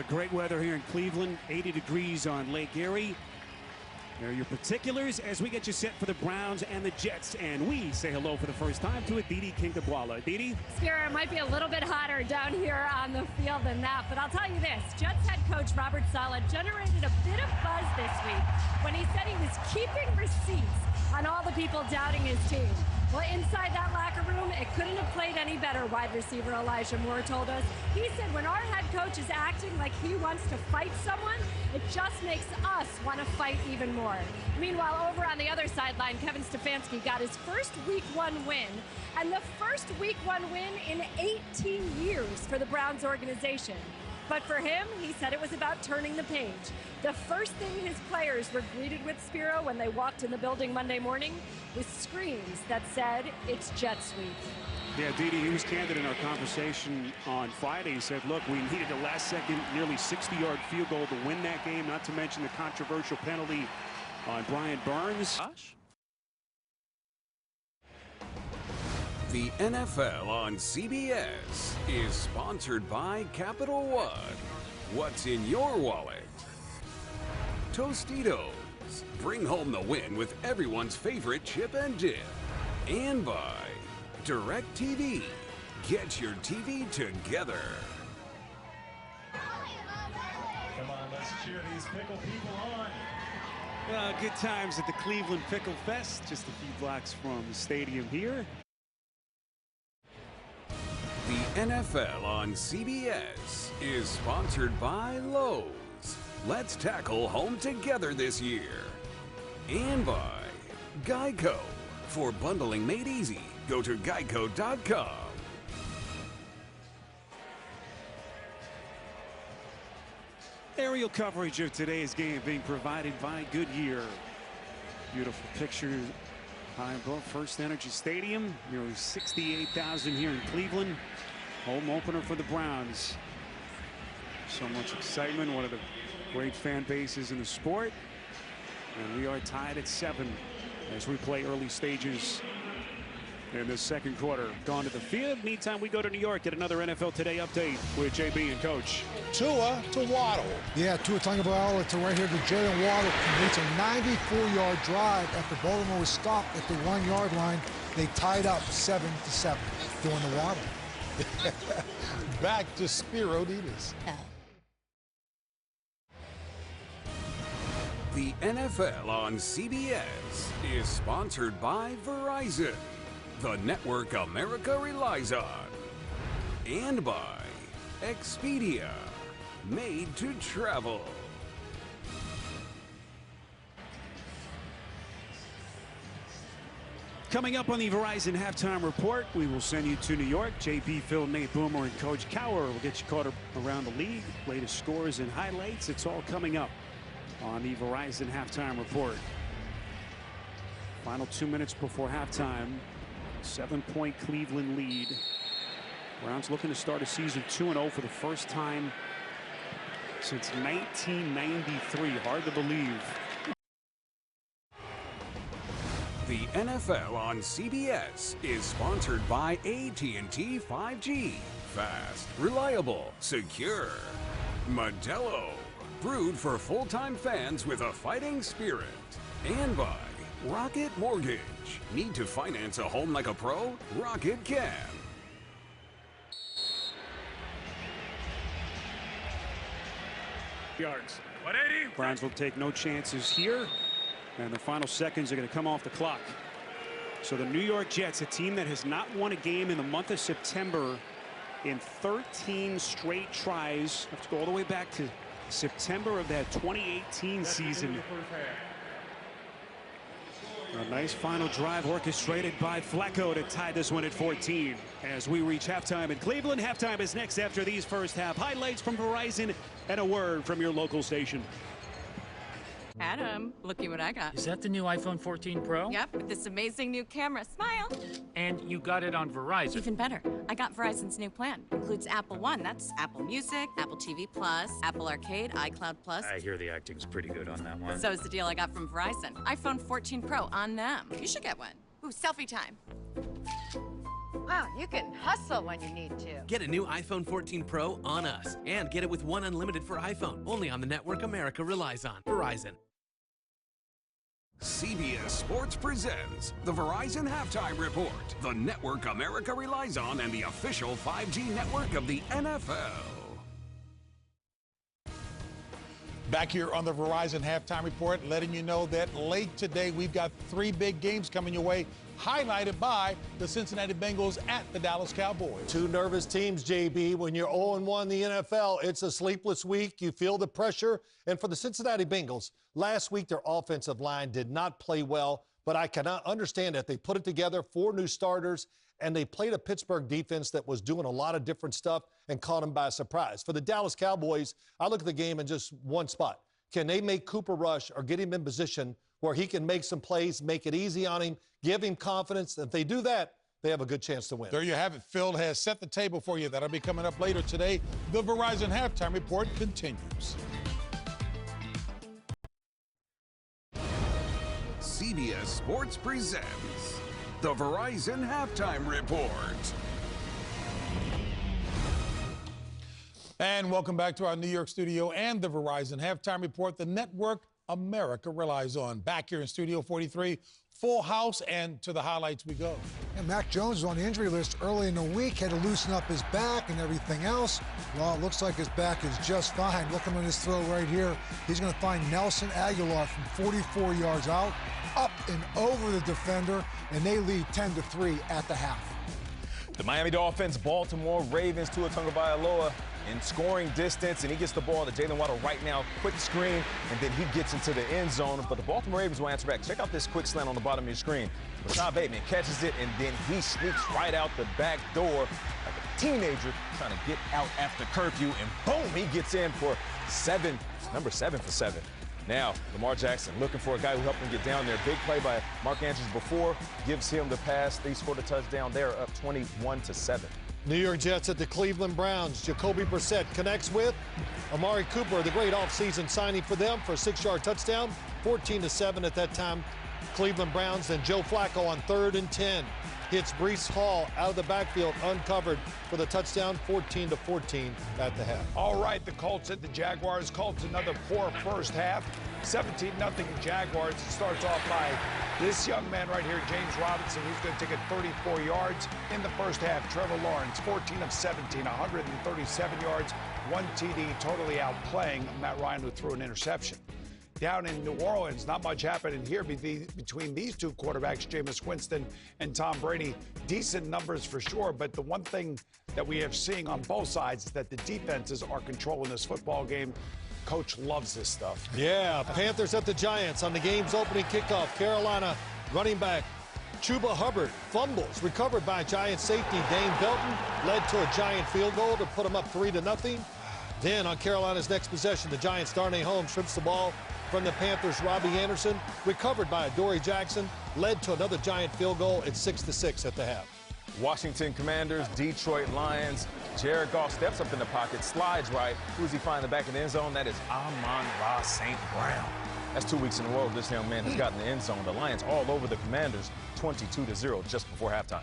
Great weather here in Cleveland, 80 degrees on Lake Erie. There are your particulars as we get you set for the Browns and the Jets. And we say hello for the first time to Aditi Kinkhabwala. Aditi? Spiro, it might be a little bit hotter down here on the field than that, but I'll tell you this. Jets head coach Robert Saleh generated a bit of buzz this week when he said he was keeping receipts on all the people doubting his team. Well, inside that locker room, it couldn't have played any better, wide receiver Elijah Moore told us. He said when our head coach is acting like he wants to fight someone, it just makes us want to fight even more. Meanwhile, over on the other sideline, Kevin Stefanski got his first Week 1 win, and the first Week 1 win in 18 years for the Browns organization. But for him, he said it was about turning the page. The first thing his players were greeted with, Spiro, when they walked in the building Monday morning, was screams that said, "It's Jet Sweep." Yeah, Didi, he was candid in our conversation on Friday. He said, look, we needed a last-second, nearly 60-yard field goal to win that game, not to mention the controversial penalty on Brian Burns. The NFL on CBS is sponsored by Capital One. What's in your wallet? Tostitos. Bring home the win with everyone's favorite chip and dip. And by DirecTV. Get your TV together. Come on, let's cheer these pickle people on. Good times at the Cleveland Pickle Fest, just a few blocks from the stadium here. The NFL on CBS is sponsored by Lowe's. Let's tackle home together this year. And by Geico. For bundling made easy, go to geico.com. Aerial coverage of today's game being provided by Goodyear. Beautiful picture high above First Energy Stadium. Nearly 68,000 here in Cleveland. Home opener for the Browns. So much excitement. One of the great fan bases in the sport. And we are tied at 7 as we play early stages in the second quarter. Gone to the field. Meantime, we go to New York, get another NFL Today update with JB and Coach. Tua to Waddle. Yeah, Tua Tagovailoa to right here to Jalen Waddle. Completes a 94-yard drive after Baltimore was stopped at the 1-yard line. They tied up 7-7 doing the Waddle. Back to Spiro Ditas. The NFL on CBS is sponsored by Verizon, the network America relies on, and by Expedia, made to travel. Coming up on the Verizon Halftime Report, we will send you to New York. JB, Phil, Nate Boomer, and Coach Cower will get you caught up around the league. Latest scores and highlights. It's all coming up on the Verizon Halftime Report. Final 2 minutes before halftime. 7-point Cleveland lead. Browns looking to start a season 2-0 for the first time since 1993. Hard to believe. The NFL on CBS is sponsored by AT&T 5G. Fast, reliable, secure. Modelo, brewed for full-time fans with a fighting spirit. And by Rocket Mortgage. Need to finance a home like a pro? Rocket can. Yards. 180. Browns will take no chances here. And the final seconds are going to come off the clock. So the New York Jets, a team that has not won a game in the month of September in 13 straight tries. Have to go all the way back to September of that 2018 season. A nice final drive orchestrated by Flacco to tie this one at 14. As we reach halftime in Cleveland, halftime is next after these first half highlights from Verizon and a word from your local station. Adam, looky what I got. Is that the new iPhone 14 Pro? Yep, with this amazing new camera. Smile. And you got it on Verizon. Even better. I got Verizon's new plan. Includes Apple One. That's Apple Music, Apple TV Plus, Apple Arcade, iCloud Plus. I hear the acting's pretty good on that one. So is the deal I got from Verizon. iPhone 14 Pro on them. You should get one. Ooh, selfie time. Wow, you can hustle when you need to. Get a new iPhone 14 Pro on us. And get it with one unlimited for iPhone. Only on the network America relies on. Verizon. CBS Sports presents the Verizon Halftime Report, the network America relies on and the official 5G network of the NFL. Back here on the Verizon Halftime Report, letting you know that late today we've got 3 big games coming your way, highlighted by the Cincinnati Bengals at the Dallas Cowboys. 2 nervous teams, JB. When you're 0-1 in the NFL, it's a sleepless week. You feel the pressure. And for the Cincinnati Bengals, last week their offensive line did not play well, but I cannot understand that. They put it together, 4 new starters, and they played a Pittsburgh defense that was doing a lot of different stuff and caught them by surprise. For the Dallas Cowboys, I look at the game in just one spot. Can they make Cooper rush or get him in position where he can make some plays, make it easy on him, give him confidence? If they do that, they have a good chance to win. There you have it. Phil has set the table for you. That'll be coming up later today. The Verizon Halftime Report continues. CBS Sports presents the Verizon Halftime Report. And welcome back to our New York studio and the Verizon Halftime Report, the network America relies on. Back here in Studio 43, full house, and to the highlights we go. And Mac Jones was on the injury list early in the week, had to loosen up his back and everything else. Well, it looks like his back is just fine. Look at his throw right here. He's going to find Nelson Aguilar from 44 yards out, up and over the defender, and they lead 10-3 at the half. The Miami Dolphins, Baltimore Ravens, Tua Tagovailoa in scoring distance, and he gets the ball to Jalen Waddle right now. Quick screen, and then he gets into the end zone. But the Baltimore Ravens will answer back. Check out this quick slant on the bottom of your screen. Rashad Bateman catches it, and then he sneaks right out the back door like a teenager trying to get out after curfew, and boom, he gets in for 7, number 7 for 7. Now, Lamar Jackson looking for a guy who helped him get down there. Big play by Mark Andrews before, gives him the pass. They scored a touchdown. They're up 21-7. New York Jets at the Cleveland Browns. Jacoby Brissett connects with Amari Cooper, the great offseason signing for them for a 6-yard touchdown. 14-7 at that time. Cleveland Browns. Then Joe Flacco on 3rd and 10. Hits Breece Hall out of the backfield, uncovered for the touchdown, 14-14 at the half. All right, the Colts at the Jaguars. Colts another poor first half. 17-0 Jaguars. It starts off by this young man right here, James Robinson. He's going to take it 34 yards in the first half. Trevor Lawrence, 14 of 17, 137 yards, 1 TD, totally outplaying Matt Ryan, who threw an interception. Down in New Orleans, not much happening here between these 2 quarterbacks, Jameis Winston and Tom Brady. Decent numbers for sure, but the one thing that we are seeing on both sides is that the defenses are controlling this football game. Coach loves this stuff. Yeah, Panthers at the Giants on the game's opening kickoff. Carolina running back Chuba Hubbard fumbles, recovered by Giant safety Dane Belton, led to a Giant field goal to put them up 3-0. Then on Carolina's next possession, the Giants' Darnay Holmes strips the ball from the Panthers' Robbie Anderson, recovered by Adoree Jackson, led to another Giant field goal at 6-6 at the half. Washington Commanders, Detroit Lions. Jared Goff steps up in the pocket, slides right. Who does he find in the back of the end zone? That is Amon-Ra St. Brown. That's 2 weeks in a row this young man has gotten the end zone. The Lions all over the Commanders, 22-0 just before halftime.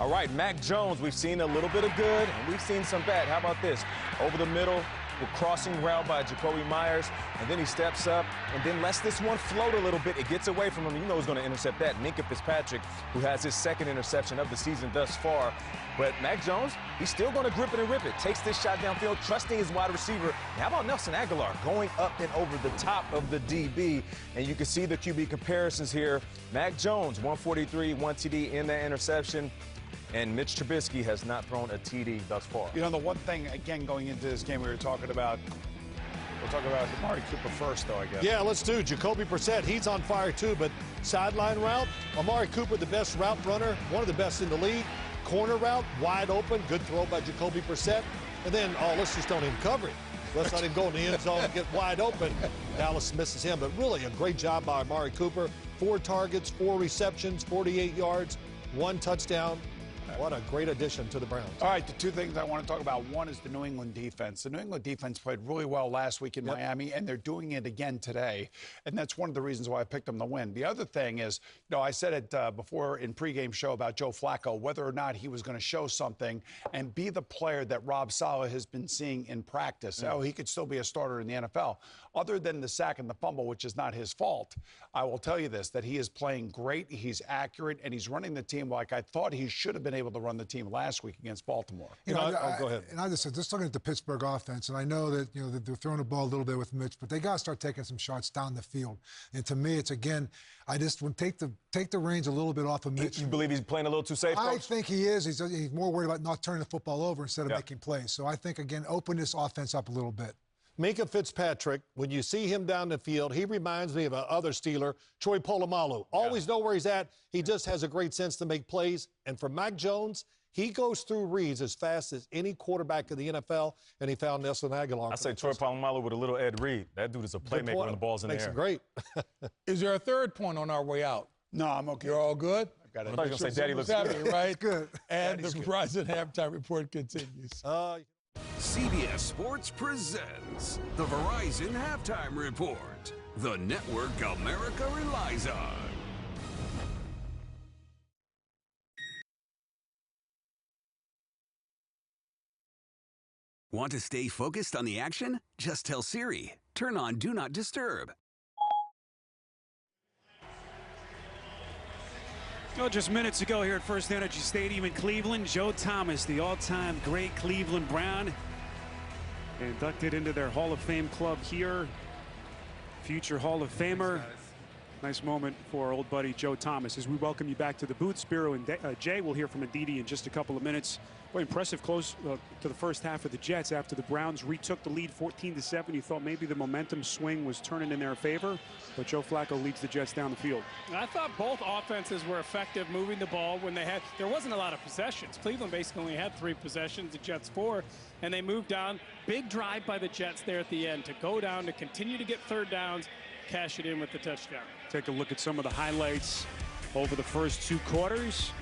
All right, Mac Jones, we've seen a little bit of good, and we've seen some bad. How about this? Over the middle, a crossing route by Jacoby Myers, and then he steps up and then lets this one float a little bit. It gets away from him. You know he's going to intercept that. Minkah Fitzpatrick, who has his 2nd interception of the season thus far. But Mac Jones, he's still going to grip it and rip it. Takes this shot downfield, trusting his wide receiver. And how about Nelson Aguilar going up and over the top of the DB? And you can see the QB comparisons here. Mac Jones, 143, 1 TD in that interception. And Mitch Trubisky has not thrown a TD thus far. You know, the one thing, again, going into this game, we'll talk about Amari Cooper first, though, I guess. Yeah, let's do Jacoby Brissett. He's on fire, too, but sideline route, Amari Cooper, the best route runner, one of the best in the league. Corner route, wide open, good throw by Jacoby Brissett. And then, let's just don't even cover him. Let's let him go in the end zone and get wide open. Dallas misses him, but really a great job by Amari Cooper. 4 targets, 4 receptions, 48 yards, 1 touchdown. What a great addition to the Browns. All right, the two things I want to talk about. One is the New England defense. The New England defense played really well last week in Miami, and they're doing it again today. And that's one of the reasons why I picked them to win. The other thing is, I said it before in pregame show about Joe Flacco, whether or not he was going to show something and be the player that Rob Saleh has been seeing in practice. Oh, he could still be a starter in the NFL. Other than the sack and the fumble, which is not his fault, I will tell you this, that he is playing great, he's accurate, and he's running the team like I thought he should have been able to run the team last week against Baltimore. You know, go ahead. And I just said, just looking at the Pittsburgh offense, and I know that, they're throwing the ball a little bit with Mitch, but they got to start taking some shots down the field. And to me, it's, again, I just would take the reins a little bit off of Mitch. You believe he's playing a little too safe, Coach? I think he is. He's more worried about not turning the football over instead of making plays. So I think, again, open this offense up a little bit. Minka Fitzpatrick, when you see him down the field, he reminds me of another Steeler, Troy Polamalu. Always know where he's at. He just has a great sense to make plays. And for Mac Jones, he goes through reads as fast as any quarterback in the NFL, and he found Nelson Aguilar. I say Troy Polamalu with a little Ed Reed. That dude is a playmaker when the ball's in the air. Makes it great. Is there a third point on our way out? No, I'm okay. You're all good? I've got it. I thought you were going to say Daddy looks good. Right? Good. And the Verizon halftime report continues. CBS Sports presents the Verizon Halftime Report, the network America relies on. Want to stay focused on the action? Just tell Siri, turn on Do Not Disturb. Well, just minutes ago here at First Energy Stadium in Cleveland, Joe Thomas, the all-time great Cleveland Brown, inducted into their Hall of Fame club here. Future Hall of Famer. Nice moment for our old buddy Joe Thomas. As we welcome you back to the booth, Spiro and Jay, we'll hear from Aditi in just a couple of minutes. Boy, impressive close to the first half of the Jets after the Browns retook the lead 14-7. You thought maybe the momentum swing was turning in their favor, but Joe Flacco leads the Jets down the field. I thought both offenses were effective moving the ball when there wasn't a lot of possessions. Cleveland basically only had 3 possessions, the Jets 4, and they moved down. Big drive by the Jets there at the end to go down, to continue to get third downs, cash it in with the touchdown. Take a look at some of the highlights over the first 2 quarters.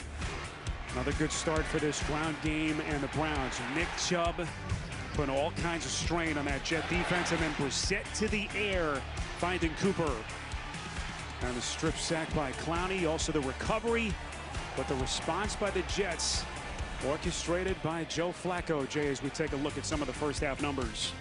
Another good start for this ground game and the Browns. Nick Chubb putting all kinds of strain on that Jet defense, and then Brissett to the air, finding Cooper. And the strip sack by Clowney, also the recovery, but the response by the Jets orchestrated by Joe Flacco. Jay, as we take a look at some of the first half numbers.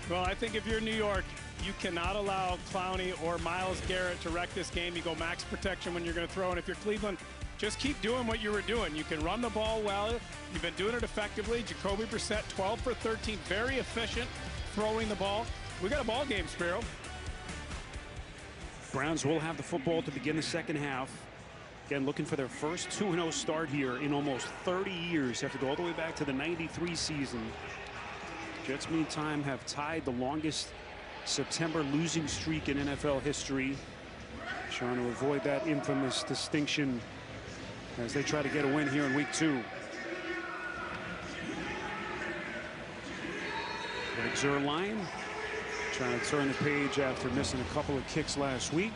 Well, I think if you're New York, you cannot allow Clowney or Myles Garrett to wreck this game. You go max protection when you're going to throw. And if you're Cleveland, just keep doing what you were doing. You can run the ball well. You've been doing it effectively. Jacoby Brissett, 12 for 13, very efficient throwing the ball. We got a ball game, Spiro. Browns will have the football to begin the second half. Again, looking for their first 2-0 start here in almost 30 years. Have to go all the way back to the '93 season. Jets, meantime, have tied the longest September losing streak in NFL history, trying to avoid that infamous distinction as they try to get a win here in week 2. Greg Zuerlein trying to turn the page after missing a couple of kicks last week,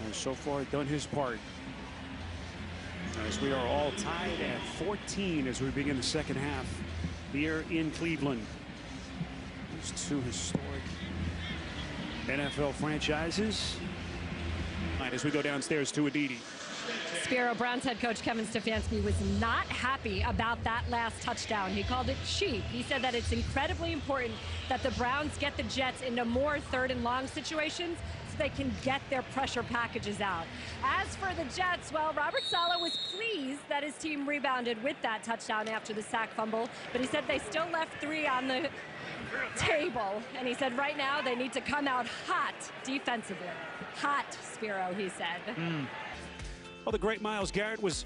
and so far done his part. As we are all tied at 14 as we begin the second half here in Cleveland. There's 2 historic NFL franchises. All right, as we go downstairs to Aditi. Spiro, Browns head coach Kevin Stefanski was not happy about that last touchdown. He called it cheap. He said that it's incredibly important that the Browns get the Jets into more 3rd and long situations so they can get their pressure packages out. As for the Jets, well, Robert Saleh was pleased that his team rebounded with that touchdown after the sack fumble, but he said they still left 3 on the table, and he said right now they need to come out hot defensively. Hot, Spiro, he said. Well, the great Myles Garrett was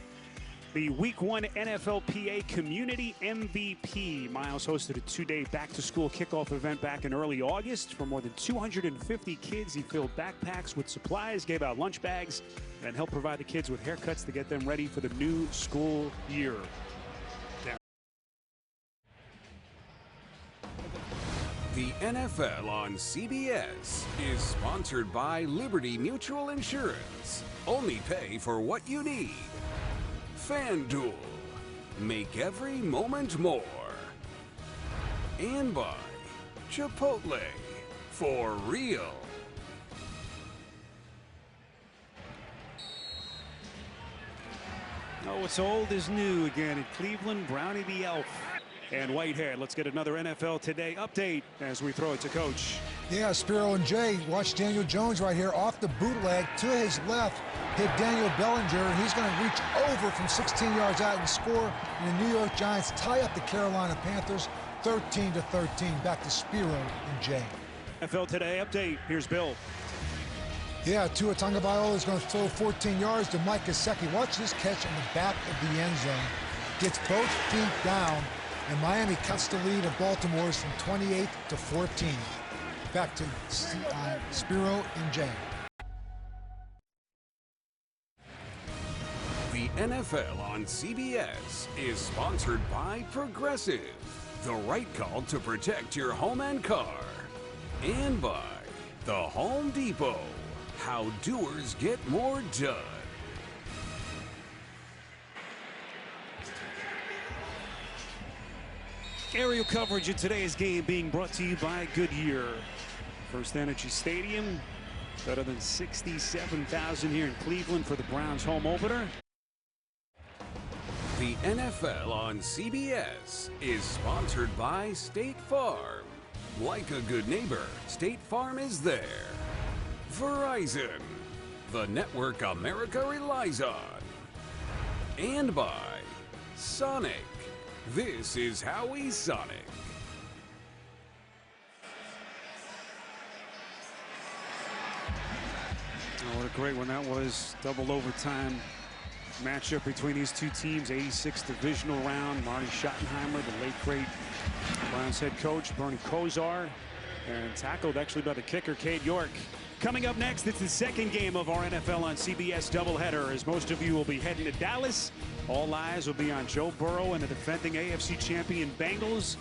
the Week 1 NFLPA Community MVP. Myles hosted a 2-day back-to-school kickoff event back in early August. For more than 250 kids, he filled backpacks with supplies, gave out lunch bags, and helped provide the kids with haircuts to get them ready for the new school year. The NFL on CBS is sponsored by Liberty Mutual Insurance. Only pay for what you need. FanDuel, make every moment more. And by Chipotle, for real. Oh, what's old is new again in Cleveland. Brownie the Elf and Whitehead. Let's get another NFL Today update as we throw it to Coach. Yeah, Spiro and Jay, watch Daniel Jones right here off the bootleg to his left. Hit Daniel Bellinger, and he's going to reach over from 16 yards out and score. And the New York Giants tie up the Carolina Panthers 13-13. Back to Spiro and Jay. NFL Today update. Here's Bill. Yeah, Tua Tagovailoa is going to throw 14 yards to Mike Gesicki. Watch this catch in the back of the end zone. Gets both feet down, and Miami cuts the lead of Baltimore's from 28-14. Back to Spiro and Jay. The NFL on CBS is sponsored by Progressive, the right call to protect your home and car. And by the Home Depot, how doers get more done. Aerial coverage of today's game being brought to you by Goodyear. First Energy Stadium, better than 67,000 here in Cleveland for the Browns home opener. The NFL on CBS is sponsored by State Farm. Like a good neighbor, State Farm is there. Verizon, the network America relies on. And by Sonic. This is how we Sonic. Oh, what a great one that was. Double overtime matchup between these two teams. 86th divisional round. Marty Schottenheimer, the late great Browns head coach, Bernie Kosar, and tackled actually by the kicker, Cade York. Coming up next, it's the second game of our NFL on CBS doubleheader, as most of you will be heading to Dallas. All eyes will be on Joe Burrow and the defending AFC champion Bengals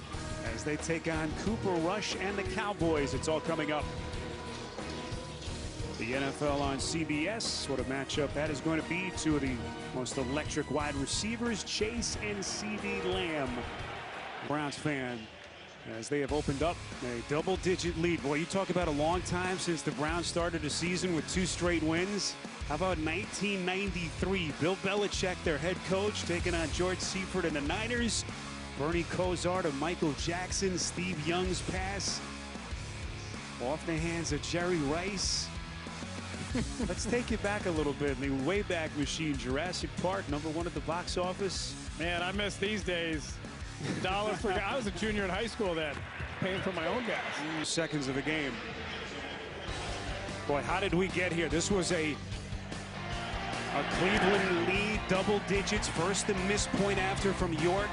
as they take on Cooper Rush and the Cowboys. It's all coming up. The NFL on CBS, what a matchup that is going to be. Two of the most electric wide receivers, Chase and CD Lamb. Browns fan, as they have opened up a double-digit lead. Boy, you talk about a long time since the Browns started a season with 2 straight wins. How about 1993? Bill Belichick, their head coach, taking on George Seifert and the Niners. Bernie Kosar to Michael Jackson. Steve Young's pass off the hands of Jerry Rice. Let's take it back a little bit. The Wayback Machine, Jurassic Park, #1 at the box office. Man, I miss these days. $1 for I was a junior in high school then, paying for my own gas. Seconds of the game. Boy, how did we get here? This was a Cleveland lead, double digits, first and miss point after from York.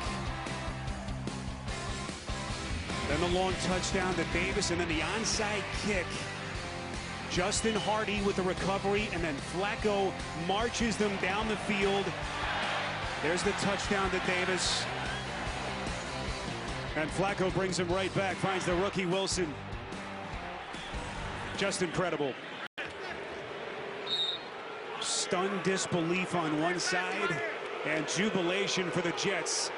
Then the long touchdown to Davis, and then the onside kick. Justin Hardy with the recovery, and then Flacco marches them down the field. There's the touchdown to Davis. And Flacco brings him right back, finds the rookie Wilson. Just incredible. Stunned disbelief on one side and jubilation for the Jets.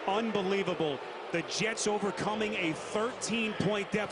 Unbelievable. The Jets overcoming a 13-point deficit.